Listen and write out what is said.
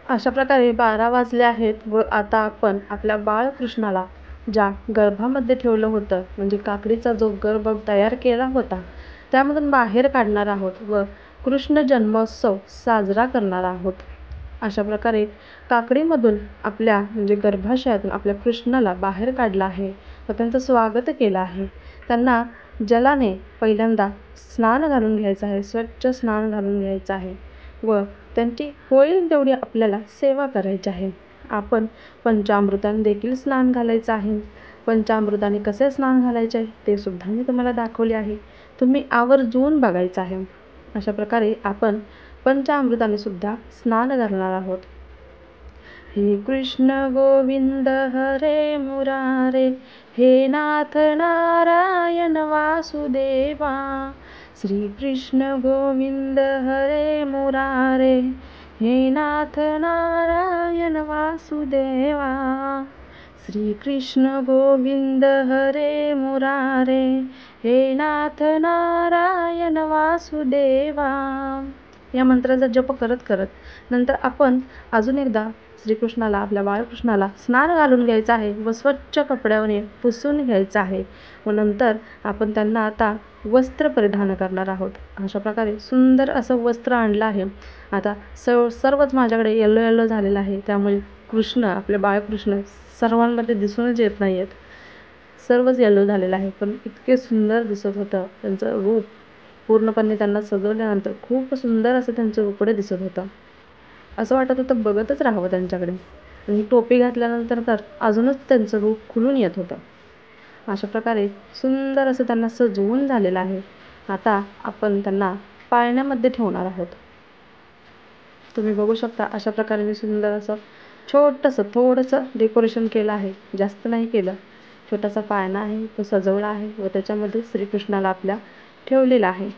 अशा प्रकारे 12 वाजले आहेत व आता आपण आपल्या बाळकृष्णाला ज्या गर्भामध्ये ठेवलं होतं, म्हणजे काकडीचा जो गर्भ तयार केला होता, त्यामधून बाहेर काढणार आहोत व कृष्ण जन्मोत्सव साजरा करणार आहोत. अशा प्रकारे काकडीमधून आपल्या म्हणजे गर्भाशयातून आपल्या कृष्णाला बाहेर काढलं आहे व त्यांचं स्वागत केलं आहे. त्यांना जलाने पहिल्यांदा स्नान घालून घ्यायचं आहे, स्वच्छ स्नान घालून घ्यायचं आहे व त्यांची होईल तेवढी आपल्याला सेवा करायची आहे. आपण पंचामृताने देखील स्नान घालायचं आहे. पंचामृताने कसे स्नान घालायचे ते सुद्धा मी तुम्हाला दाखवले आहे. तुम्ही आवर्जून बघायचं आहे. अशा प्रकारे आपण पंचामृताने सुद्धा स्नान घालणार आहोत. हे कृष्ण गोविंद हरे मुरारे, हे नाथ नारायण वासुदेवा. श्री कृष्ण गोविंद हरे मुरारे, हे नाथ नारायण वासुदेवा. श्री कृष्ण गोविंद हरे मुरारे, हे नाथ नारायण वासुदेवा. या मंत्राचा जप करत करत नंतर आपण अजून एकदा श्रीकृष्णाला आपल्या बाळकृष्णाला स्नान घालून घ्यायचं आहे व स्वच्छ कपड्याने पुसून घ्यायचं आहे व नंतर आपण त्यांना आता वस्त्र परिधान करणार आहोत. अशा प्रकारे सुंदर असं वस्त्र आणलं आहे. आता सर्वच माझ्याकडे येलो येलो झालेलं आहे, त्यामुळे कृष्ण आपले बाळकृष्ण सर्वांमध्ये दिसूनच येत नाही आहेत. सर्वच येलो झालेलं आहे, पण इतके सुंदर दिसत होतं त्यांचं रूप. पूर्णपणे त्यांना सजवल्यानंतर खूप सुंदर असं त्यांचं रूपडे दिसत होतं. असं वाटत होतं बघतच राहावं त्यांच्याकडे. आणि टोपी घातल्यानंतर तर अजूनच त्यांचं रूप खुलून येत होतं. अशा प्रकारे सुंदर असं त्यांना सजवून झालेलं आहे. आता आपण त्यांना पाळण्यामध्ये ठेवणार आहोत. तुम्ही बघू शकता अशा प्रकारे मी सुंदर असं छोटंसं थोडंसं डेकोरेशन केलं आहे, जास्त नाही केलं. छोटासा पाळणा आहे तो सजवला आहे व त्याच्यामध्ये श्रीकृष्णाला आपल्या ठेवलेला आहे.